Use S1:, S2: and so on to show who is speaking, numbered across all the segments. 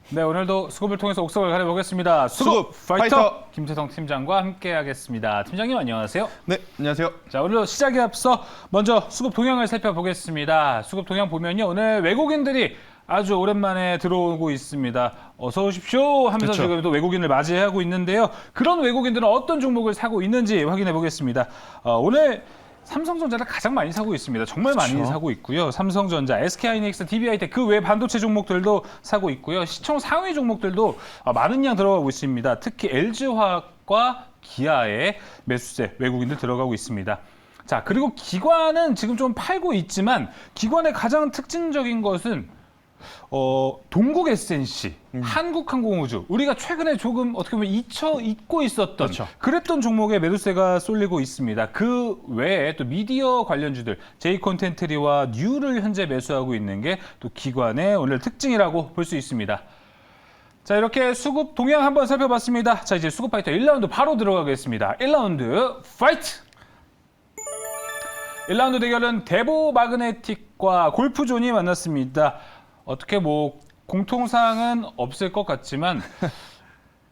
S1: 네, 오늘도 수급을 통해서 옥석을 가려보겠습니다.
S2: 수급
S1: 파이터!
S2: 파이터!
S1: 김태성 팀장과 함께하겠습니다. 팀장님 안녕하세요.
S2: 네, 안녕하세요.
S1: 자, 오늘도 시작에 앞서 먼저 수급 동향을 살펴보겠습니다. 수급 동향 보면요, 오늘 외국인들이 아주 오랜만에 들어오고 있습니다. 어서 오십시오 하면서
S2: 그쵸.
S1: 지금 또 외국인을 맞이하고 있는데요. 그런 외국인들은 어떤 종목을 사고 있는지 확인해 보겠습니다. 오늘 삼성전자를 가장 많이 사고 있습니다. 정말 많이
S2: 그쵸.
S1: 사고 있고요. 삼성전자, SK하이닉스, DB하이텍 그 외 반도체 종목들도 사고 있고요. 시총 상위 종목들도 많은 양 들어가고 있습니다. 특히 LG화학과 기아의 매수세 외국인들 들어가고 있습니다. 자, 그리고 기관은 지금 좀 팔고 있지만 기관의 가장 특징적인 것은 동국 SNC, 한국항공우주, 우리가 최근에 조금 어떻게 보면 잊고 있었던
S2: 그렇죠.
S1: 그랬던 종목에 매도세가 쏠리고 있습니다. 그 외에 또 미디어 관련주들, J콘텐트리와 뉴를 현재 매수하고 있는 게 또 기관의 오늘 특징이라고 볼 수 있습니다. 자, 이렇게 수급 동향 한번 살펴봤습니다. 자, 이제 수급 파이터 1라운드 바로 들어가겠습니다. 1라운드 파이트! 1라운드 대결은 대보 마그네틱과 골프존이 만났습니다. 어떻게 뭐 공통사항은 없을 것 같지만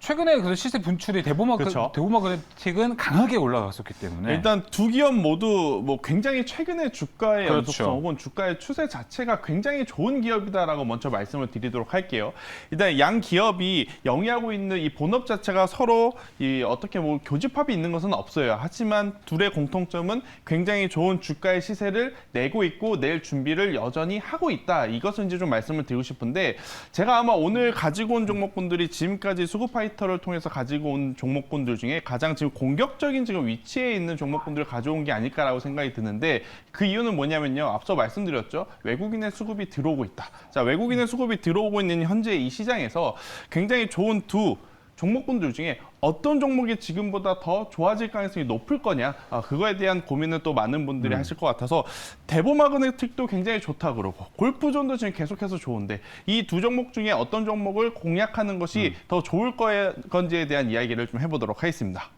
S1: 최근에 그 시세 분출이 대보
S2: 그렇죠.
S1: 마그네틱은 강하게 올라갔었기 때문에
S2: 일단 두 기업 모두 뭐 굉장히 최근에 주가의
S1: 그렇죠.
S2: 연속성 혹은 주가의 추세 자체가 굉장히 좋은 기업이다라고 먼저 말씀을 드리도록 할게요. 일단 양 기업이 영위하고 있는 이 본업 자체가 서로 이 어떻게 뭐 교집합이 있는 것은 없어요. 하지만 둘의 공통점은 굉장히 좋은 주가의 시세를 내고 있고 낼 준비를 여전히 하고 있다. 이것을 이제 좀 말씀을 드리고 싶은데 제가 아마 오늘 가지고 온 종목군들이 지금까지 수급 파이터를 통해서 가지고 온 종목군들 중에 가장 지금 공격적인 지금 위치에 있는 종목군들을 가져온 게 아닐까라고 생각이 드는데 그 이유는 뭐냐면요. 앞서 말씀드렸죠. 외국인의 수급이 들어오고 있다. 자, 외국인의 수급이 들어오고 있는 현재 이 시장에서 굉장히 좋은 두 종목군들 중에 어떤 종목이 지금보다 더 좋아질 가능성이 높을 거냐 그거에 대한 고민을 또 많은 분들이 하실 것 같아서 대보마그네틱도 굉장히 좋다 그러고 골프존도 지금 계속해서 좋은데 이 두 종목 중에 어떤 종목을 공략하는 것이 더 좋을 건지에 대한 이야기를 좀 해보도록 하겠습니다.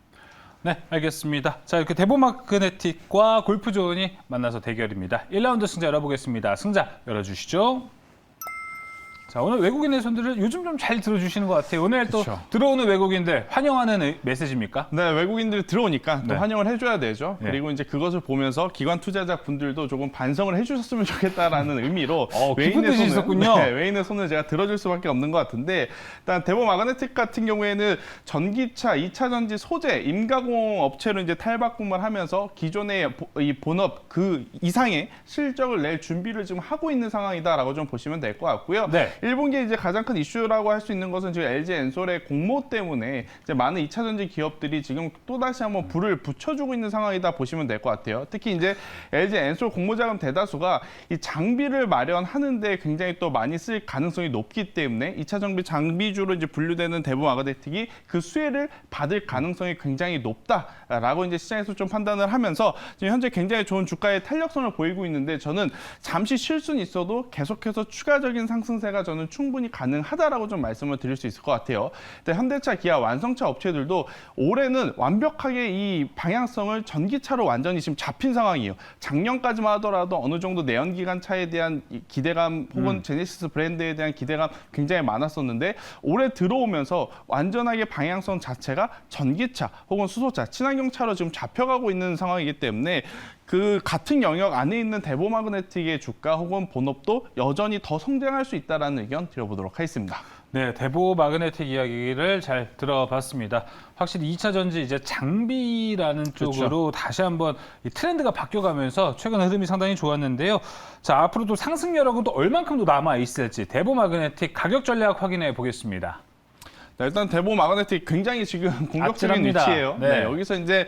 S1: 네, 알겠습니다. 자, 이렇게 대보 마그네틱과 골프존이 만나서 대결입니다. 1라운드 승자 열어보겠습니다. 승자 열어주시죠. 자, 오늘 외국인의 손들을 요즘 좀 잘 들어주시는 것 같아요. 오늘 또
S2: 그쵸.
S1: 들어오는 외국인들 환영하는 메시지입니까?
S2: 네, 외국인들이 들어오니까 또
S1: 네.
S2: 환영을 해줘야 되죠.
S1: 네.
S2: 그리고 이제 그것을 보면서 기관 투자자 분들도 조금 반성을 해주셨으면 좋겠다라는 의미로
S1: 깊은 뜻이 있었군요.
S2: 네, 외인의 손을 제가 들어줄 수밖에 없는 것 같은데 일단 대보 마그네틱 같은 경우에는 전기차, 2차 전지 소재, 임가공 업체로 이제 탈바꿈을 하면서 기존의 이 본업 그 이상의 실적을 낼 준비를 지금 하고 있는 상황이다라고 좀 보시면 될 것 같고요.
S1: 네.
S2: 1분기에 이제 가장 큰 이슈라고 할 수 있는 것은 지금 LG 엔솔의 공모 때문에 이제 많은 2차 전지 기업들이 지금 또 다시 한번 불을 붙여주고 있는 상황이다 보시면 될 것 같아요. 특히 이제 LG 엔솔 공모 자금 대다수가 이 장비를 마련하는데 굉장히 또 많이 쓸 가능성이 높기 때문에 2차 정비 장비주로 이제 분류되는 대부 마그네틱이 그 수혜를 받을 가능성이 굉장히 높다라고 이제 시장에서 좀 판단을 하면서 지금 현재 굉장히 좋은 주가의 탄력성을 보이고 있는데 저는 잠시 쉴 수는 있어도 계속해서 추가적인 상승세가 저는 충분히 가능하다라고 좀 말씀을 드릴 수 있을 것 같아요. 근데 현대차, 기아, 완성차 업체들도 올해는 완벽하게 이 방향성을 전기차로 완전히 지금 잡힌 상황이에요. 작년까지만 하더라도 어느 정도 내연기관 차에 대한 기대감 혹은 제네시스 브랜드에 대한 기대감 굉장히 많았었는데 올해 들어오면서 완전하게 방향성 자체가 전기차 혹은 수소차, 친환경차로 지금 잡혀가고 있는 상황이기 때문에 그 같은 영역 안에 있는 대보마그네틱의 주가 혹은 본업도 여전히 더 성장할 수 있다는 의견 드려보도록 하겠습니다.
S1: 네, 대보 마그네틱 이야기를 잘 들어봤습니다. 확실히 2차 전지 이제 장비라는 쪽으로 다시 한번 이 트렌드가 바뀌어가면서 최근 흐름이 상당히 좋았는데요. 자, 앞으로도 상승 여력은 또 얼만큼 더 남아 있을지 대보 마그네틱 가격 전략 확인해 보겠습니다.
S2: 네, 일단 대보 마그네틱 굉장히 지금 공격적인
S1: 아찔합니다.
S2: 위치예요.
S1: 네.
S2: 네, 여기서 이제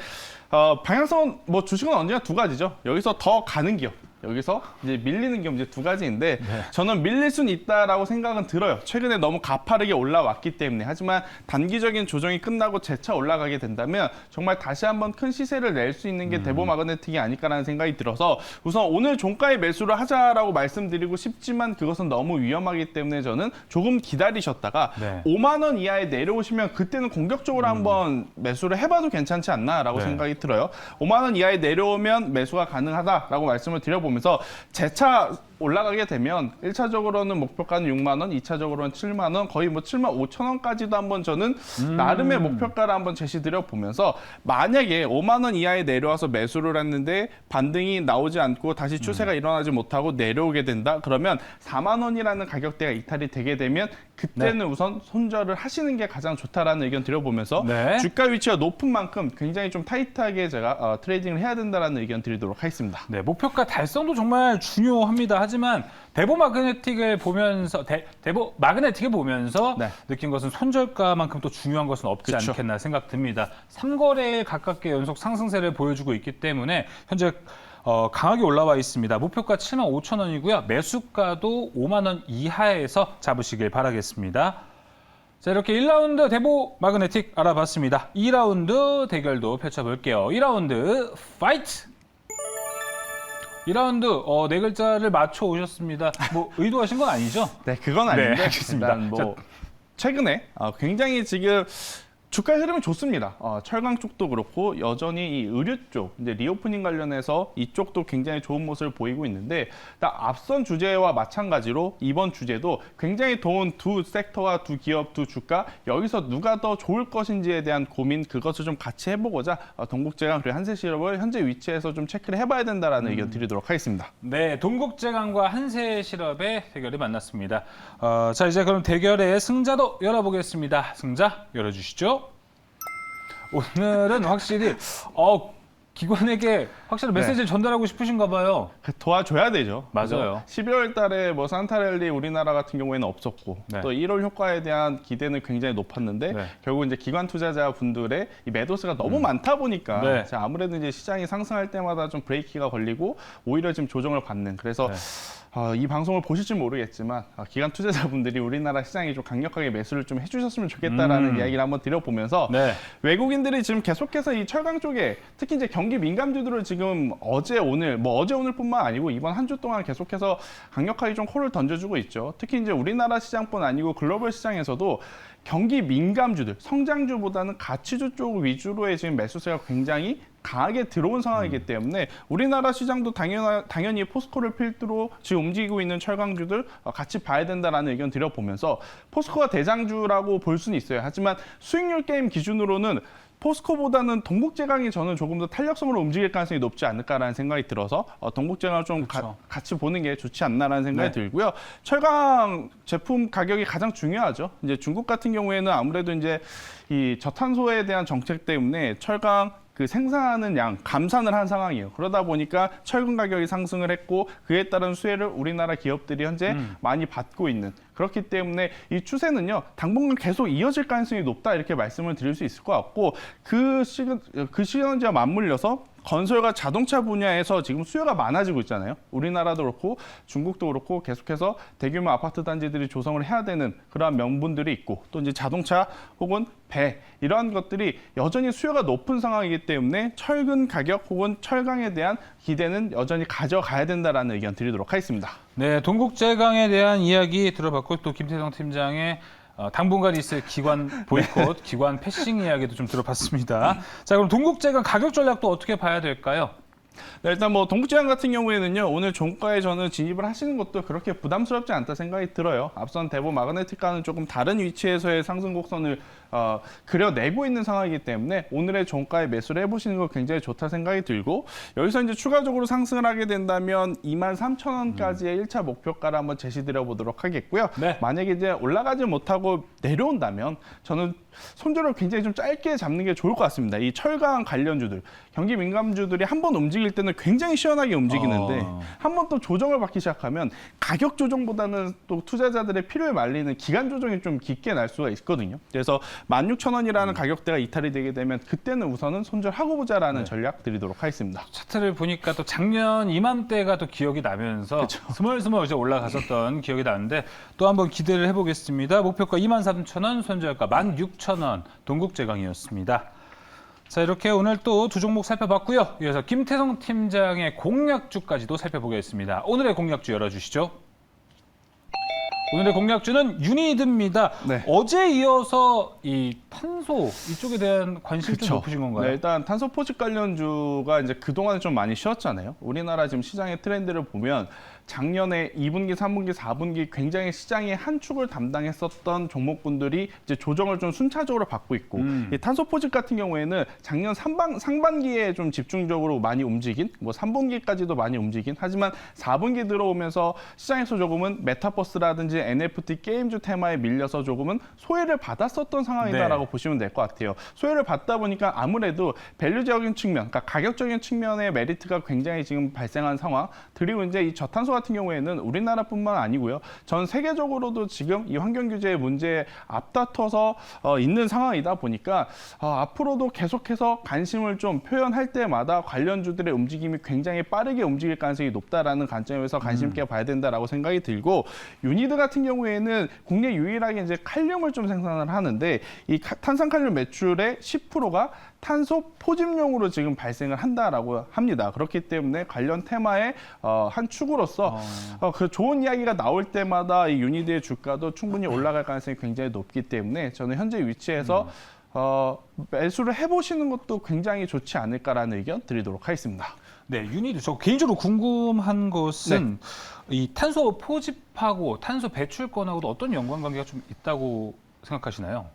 S2: 방향성은 뭐 주식은 언제나 두 가지죠. 여기서 더 가는 기업. 여기서 이제 밀리는 게 이제 두 가지인데 저는 밀릴 수는 있다라고 생각은 들어요. 최근에 너무 가파르게 올라왔기 때문에. 하지만 단기적인 조정이 끝나고 재차 올라가게 된다면 정말 다시 한번 큰 시세를 낼 수 있는 게 대보 마그네틱이 아닐까라는 생각이 들어서 우선 오늘 종가에 매수를 하자라고 말씀드리고 싶지만 그것은 너무 위험하기 때문에 저는 조금 기다리셨다가
S1: 네.
S2: 5만 원 이하에 내려오시면 그때는 공격적으로 한번 매수를 해봐도 괜찮지 않나라고
S1: 네.
S2: 생각이 들어요. 5만 원 이하에 내려오면 매수가 가능하다라고 말씀을 드려보면 들여다보면서 재차 올라가게 되면 1차적으로는 목표가는 6만 원, 2차적으로는 7만 원, 거의 뭐 7만 5천 원까지도 한번 저는 나름의 목표가를 한번 제시드려 보면서 만약에 5만 원 이하에 내려와서 매수를 했는데 반등이 나오지 않고 다시 추세가 일어나지 못하고 내려오게 된다. 그러면 4만 원이라는 가격대가 이탈이 되게 되면 그때는 우선 손절을 하시는 게 가장 좋다라는 의견 드려보면서
S1: 네.
S2: 주가 위치가 높은 만큼 굉장히 좀 타이트하게 제가 트레이딩을 해야 된다라는 의견 드리도록 하겠습니다.
S1: 네, 목표가 달성도 정말 중요합니다. 하지만 대보 마그네틱을 보면서 대보 마그네틱을 보면서
S2: 네.
S1: 느낀 것은 손절가만큼 또 중요한 것은 없지
S2: 그쵸.
S1: 않겠나 생각됩니다. 3거래에 가깝게 연속 상승세를 보여주고 있기 때문에 현재 강하게 올라와 있습니다. 목표가 7만 5천 원이고요. 매수가도 5만 원 이하에서 잡으시길 바라겠습니다. 자, 이렇게 1라운드 대보 마그네틱 알아봤습니다. 2라운드 대결도 펼쳐볼게요. 2라운드 파이트! 2라운드 네 글자를 맞춰 오셨습니다. 뭐 의도하신 건 아니죠?
S2: 네, 그건 아닌데
S1: 네, 알겠습니다.
S2: 일단 뭐 최근에 굉장히 지금 주가 흐름이 좋습니다. 철강 쪽도 그렇고 여전히 이 의류 쪽, 이제 리오프닝 관련해서 이쪽도 굉장히 좋은 모습을 보이고 있는데 앞선 주제와 마찬가지로 이번 주제도 굉장히 좋은 두 섹터와 두 기업, 두 주가 여기서 누가 더 좋을 것인지에 대한 고민 그것을 좀 같이 해보고자 동국제강 그리고 한세실업을 현재 위치에서 좀 체크를 해봐야 된다라는 의견 드리도록 하겠습니다.
S1: 네, 동국제강과 한세실업의 대결이 만났습니다. 자, 이제 그럼 대결의 승자도 열어보겠습니다. 승자 열어주시죠. 오늘은 확실히 기관에게 확실히 메시지를 전달하고 싶으신가 봐요.
S2: 도와줘야 되죠.
S1: 맞아요.
S2: 12월 달에 뭐 산타랠리 우리나라 같은 경우에는 없었고
S1: 네.
S2: 또 1월 효과에 대한 기대는 굉장히 높았는데
S1: 네.
S2: 결국 이제 기관 투자자 분들의 이 매도수가 너무 많다 보니까
S1: 네.
S2: 아무래도 이제 시장이 상승할 때마다 좀 브레이크가 걸리고 오히려 지금 조정을 받는 그래서
S1: 네.
S2: 이 방송을 보실지 모르겠지만 기관 투자자분들이 우리나라 시장이 좀 강력하게 매수를 좀 해주셨으면 좋겠다라는 이야기를 한번 드려보면서
S1: 네.
S2: 외국인들이 지금 계속해서 이 철강 쪽에 특히 이제 경기 민감주들을 지금 어제 오늘뿐만 아니고 이번 한 주 동안 계속해서 강력하게 좀 콜을 던져주고 있죠. 특히 이제 우리나라 시장뿐 아니고 글로벌 시장에서도 경기 민감주들, 성장주보다는 가치주 쪽 위주로의 지금 매수세가 굉장히 강하게 들어온 상황이기 때문에 우리나라 시장도 당연히 포스코를 필두로 지금 움직이고 있는 철강주들 같이 봐야 된다라는 의견 드려보면서 포스코가 대장주라고 볼 수는 있어요. 하지만 수익률 게임 기준으로는 포스코보다는 동국제강이 저는 조금 더 탄력성으로 움직일 가능성이 높지 않을까라는 생각이 들어서 동국제강을 좀
S1: 그렇죠.
S2: 같이 보는 게 좋지 않나라는 생각이
S1: 네.
S2: 들고요. 철강 제품 가격이 가장 중요하죠. 이제 중국 같은 경우에는 아무래도 이제 이 저탄소에 대한 정책 때문에 철강 그 생산하는 양 감산을 한 상황이에요. 그러다 보니까 철근 가격이 상승을 했고 그에 따른 수혜를 우리나라 기업들이 현재 많이 받고 있는 그렇기 때문에 이 추세는요 당분간 계속 이어질 가능성이 높다 이렇게 말씀을 드릴 수 있을 것 같고 그 시간과 맞물려서 건설과 자동차 분야에서 지금 수요가 많아지고 있잖아요. 우리나라도 그렇고 중국도 그렇고 계속해서 대규모 아파트 단지들이 조성을 해야 되는 그러한 명분들이 있고 또 이제 자동차 혹은 배 이러한 것들이 여전히 수요가 높은 상황이기 때문에 철근 가격 혹은 철강에 대한 기대는 여전히 가져가야 된다라는 의견 드리도록 하겠습니다.
S1: 네, 동국제강에 대한 이야기 들어봤고 또 김태성 팀장의 당분간 있을 기관 보이콧, 기관 패싱 이야기도 좀 들어봤습니다. 자, 그럼 동국제강 가격 전략도 어떻게 봐야 될까요?
S2: 네, 일단 뭐 동국제강 같은 경우에는요 오늘 종가에 저는 진입을 하시는 것도 그렇게 부담스럽지 않다 생각이 들어요. 앞선 대보 마그네틱과는 조금 다른 위치에서의 상승 곡선을 그려내고 있는 상황이기 때문에 오늘의 종가에 매수를 해보시는 거 굉장히 좋다 생각이 들고 여기서 이제 추가적으로 상승을 하게 된다면 23,000원까지의 1차 목표가를 한번 제시드려 보도록 하겠고요.
S1: 네.
S2: 만약에 이제 올라가지 못하고 내려온다면 저는 손절을 굉장히 좀 짧게 잡는 게 좋을 것 같습니다. 이 철강 관련주들, 경기 민감주들이 한번 움직일 때는 굉장히 시원하게 움직이는데 한번 또 조정을 받기 시작하면 가격 조정보다는 또 투자자들의 피를 말리는 기간 조정이 좀 깊게 날 수가 있거든요. 그래서 16,000원이라는 가격대가 이탈이 되게 되면 그때는 우선은 손절하고 보자라는 전략 드리도록 하겠습니다.
S1: 차트를 보니까 또 작년 이맘때가 또 기억이 나면서 스멀스멀 이제 올라갔었던 기억이 나는데 또 한번 기대를 해보겠습니다. 목표가 23,000원, 손절가 16,000원, 동국제강이었습니다. 자, 이렇게 오늘 또 두 종목 살펴봤고요. 이어서 김태성 팀장의 공략주까지도 살펴보겠습니다. 오늘의 공략주 열어주시죠. 오늘의 공략주는 유니드입니다.
S2: 네.
S1: 어제 이어서 이 탄소 이쪽에 대한 관심이 좀
S2: 그쵸.
S1: 높으신 건가요?
S2: 네, 일단 탄소 포집 관련주가 이제 그동안 좀 많이 쉬었잖아요. 우리나라 지금 시장의 트렌드를 보면 작년에 2분기, 3분기, 4분기 굉장히 시장의 한 축을 담당했었던 종목군들이 이제 조정을 좀 순차적으로 받고 있고 이 탄소 포집 같은 경우에는 작년 상반기에 좀 집중적으로 많이 움직인 뭐 3분기까지도 많이 움직인 하지만 4분기 들어오면서 시장에서 조금은 메타버스라든지 NFT 게임주 테마에 밀려서 조금은 소외를 받았었던 상황이다라고 보시면 될 것 같아요. 소외를 받다 보니까 아무래도 밸류적인 측면, 그러니까 가격적인 측면의 메리트가 굉장히 지금 발생한 상황. 그리고 이제 이 저탄소 같은 경우에는 우리나라뿐만 아니고요. 전 세계적으로도 지금 이 환경 규제의 문제에 앞다퉈서 있는 상황이다 보니까 앞으로도 계속해서 관심을 좀 표현할 때마다 관련주들의 움직임이 굉장히 빠르게 움직일 가능성이 높다라는 관점에서 관심 있게 봐야 된다라고 생각이 들고 유니드 같은 경우에는 국내 유일하게 이제 칼륨을 좀 생산을 하는데 이 탄산칼륨 매출의 10%가 탄소 포집용으로 지금 발생을 한다라고 합니다. 그렇기 때문에 관련 테마의 한 축으로서 그 좋은 이야기가 나올 때마다 이 유니드의 주가도 충분히 올라갈 가능성이 굉장히 높기 때문에 저는 현재 위치에서 매수를 해보시는 것도 굉장히 좋지 않을까라는 의견 드리도록 하겠습니다.
S1: 네, 유니드. 저 개인적으로 궁금한 것은 이 탄소 포집하고 탄소 배출권하고도 어떤 연관관계가 좀 있다고 생각하시나요?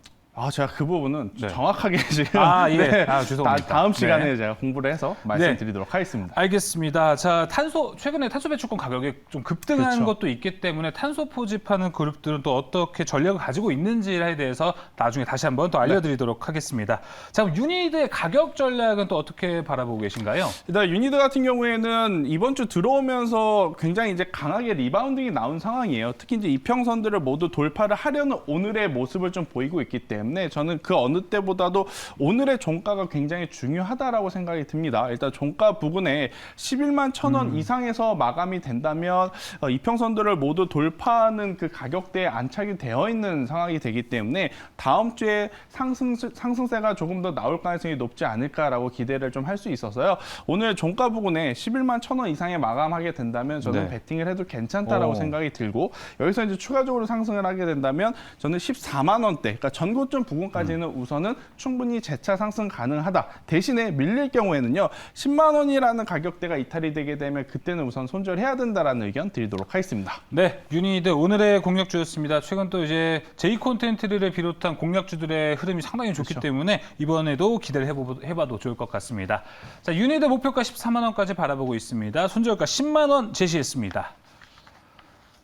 S2: 제가 그 부분은
S1: 네.
S2: 정확하게 지금
S1: 예. 죄송합니다.
S2: 다음 시간에
S1: 네.
S2: 제가 공부를 해서 말씀드리도록 하겠습니다.
S1: 알겠습니다. 자, 최근에 탄소 배출권 가격이 좀 급등한
S2: 그렇죠.
S1: 것도 있기 때문에 탄소 포집하는 그룹들은 또 어떻게 전략을 가지고 있는지에 대해서 나중에 다시 한번 더 알려드리도록 하겠습니다. 자, 그럼 유니드의 가격 전략은 또 어떻게 바라보고 계신가요?
S2: 일단 유니드 같은 경우에는 이번 주 들어오면서 굉장히 이제 강하게 리바운딩이 나온 상황이에요. 특히 이제 이평선들을 모두 돌파를 하려는 오늘의 모습을 좀 보이고 있기 때문에 저는 그 어느 때보다도 오늘의 종가가 굉장히 중요하다라고 생각이 듭니다. 일단 종가 부근에 11만 1,000원 이상에서 마감이 된다면 이평선들을 모두 돌파하는 그 가격대에 안착이 되어 있는 상황이 되기 때문에 다음 주에 상승세가 조금 더 나올 가능성이 높지 않을까라고 기대를 좀 할 수 있어서요. 오늘 종가 부근에 11만 1,000원 이상에 마감하게 된다면 저는 배팅을 해도 괜찮다라고 생각이 들고 여기서 이제 추가적으로 상승을 하게 된다면 저는 14만 원대, 그러니까 전고점 부근까지는 우선은 충분히 재차 상승 가능하다. 대신에 밀릴 경우에는요. 10만 원이라는 가격대가 이탈이 되게 되면 그때는 우선 손절해야 된다라는 의견 드리도록 하겠습니다.
S1: 네, 유니드 오늘의 공략주였습니다. 최근 또 이제 제이 콘텐츠를 비롯한 공략주들의 흐름이 상당히 좋기 때문에 이번에도 기대를 해봐도 좋을 것 같습니다. 자, 유니드 목표가 14만 원까지 바라보고 있습니다. 손절가 10만 원 제시했습니다.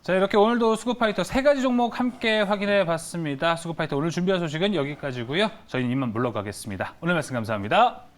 S1: 자, 이렇게 오늘도 수급파이터 3가지 종목 함께 확인해 봤습니다. 수급파이터 오늘 준비한 소식은 여기까지고요. 저희는 이만 물러가겠습니다. 오늘 말씀 감사합니다.